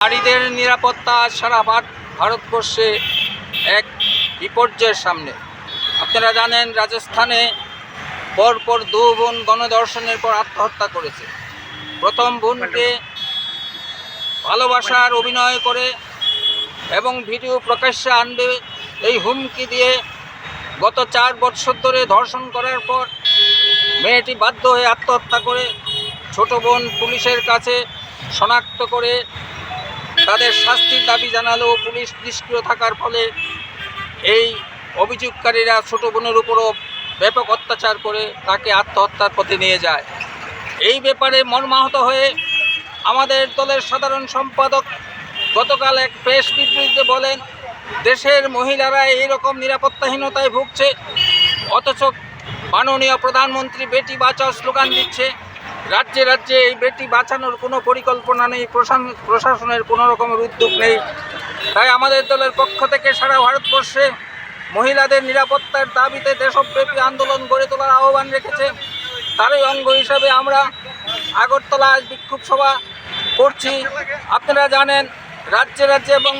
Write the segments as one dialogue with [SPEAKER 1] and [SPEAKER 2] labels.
[SPEAKER 1] নারীদের নিরাপত্তা সারা ভারতবর্ষে এক বিপর্যয়ের সামনে। আপনারা জানেন, রাজস্থানে পরপর দু বোন গণধর্ষণের পর আত্মহত্যা করেছে। প্রথম বোনকে ভালোবাসার অভিনয় করে এবং ভিডিও প্রকাশ্যে আনবে এই হুমকি দিয়ে গত 4 বছর ধরে ধর্ষণ করার পর মেয়েটি বাধ্য হয়ে আত্মহত্যা করে। ছোট বোন পুলিশের কাছে শনাক্ত করে তাদের শাস্তির দাবি জানালেও পুলিশ নিষ্ক্রিয় থাকার ফলে এই অভিযোগকারীরা ছোট বোনের উপরও ব্যাপক অত্যাচার করে তাকে আত্মহত্যার পথে নিয়ে যায়। এই ব্যাপারে মর্মাহত হয়ে আমাদের দলের সাধারণ সম্পাদক গতকাল এক প্রেস বিবৃতিতে বলেন, দেশের মহিলারা এইরকম নিরাপত্তাহীনতায় ভুগছে, অথচ মাননীয় প্রধানমন্ত্রী বেটি বাঁচাও স্লোগান দিচ্ছে। রাজ্যে রাজ্যে এই বেটি বাঁচানোর কোনো পরিকল্পনা নেই, প্রশাসনের কোনো রকমের উদ্যোগ নেই। তাই আমাদের দলের পক্ষ থেকে সারা ভারতবর্ষে মহিলাদের নিরাপত্তার দাবিতে দেশব্যাপী আন্দোলন গড়ে তোলার আহ্বান রেখেছে। তারই অঙ্গ হিসাবে আমরা আগরতলায় বিক্ষোভ সভা করছি। আপনারা জানেন, রাজ্যে রাজ্যে এবং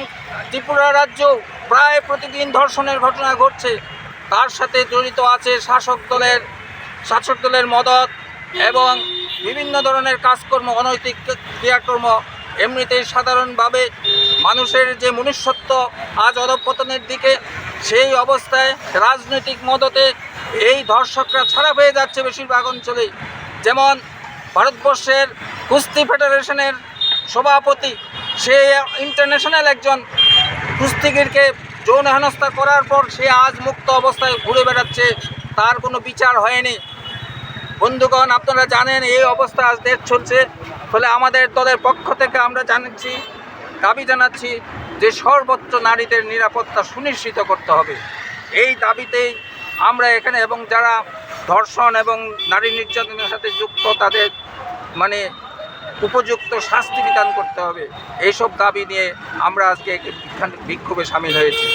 [SPEAKER 1] ত্রিপুরা রাজ্যেও প্রায় প্রতিদিন ধর্ষণের ঘটনা ঘটছে। তার সাথে জড়িত আছে শাসক দলের মদত এবং বিভিন্ন ধরনের কাজকর্ম, অনৈতিক ক্রিয়াকর্ম। এমনিতেই সাধারণভাবে মানুষের যে মনুষ্যত্ব আজ অধঃপতনের দিকে, সেই অবস্থায় রাজনৈতিক মদতে এই ধর্ষকরা ছাড়া পেয়ে যাচ্ছে বেশিরভাগ অঞ্চলেই। যেমন ভারতবর্ষের কুস্তি ফেডারেশনের সভাপতি, সে ইন্টারন্যাশনাল একজন কুস্তিগিরকে যৌন হেনস্থা করার পর সে আজ মুক্ত অবস্থায় ঘুরে বেড়াচ্ছে, তার কোনো বিচার হয়নি। বন্ধুগণ, আপনারা জানেন এই অবস্থা আজ দেশ চলছে। ফলে আমাদের দলের পক্ষ থেকে আমরা দাবি জানাচ্ছি যে সর্বোচ্চ নারীদের নিরাপত্তা সুনিশ্চিত করতে হবে। এই দাবিতেই আমরা এখানে, এবং যারা ধর্ষণ এবং নারী নির্যাতনের সাথে যুক্ত তাদের উপযুক্ত শাস্তি বিধান করতে হবে। এইসব দাবি নিয়ে আমরা আজকে বিক্ষোভে সামিল হয়েছি।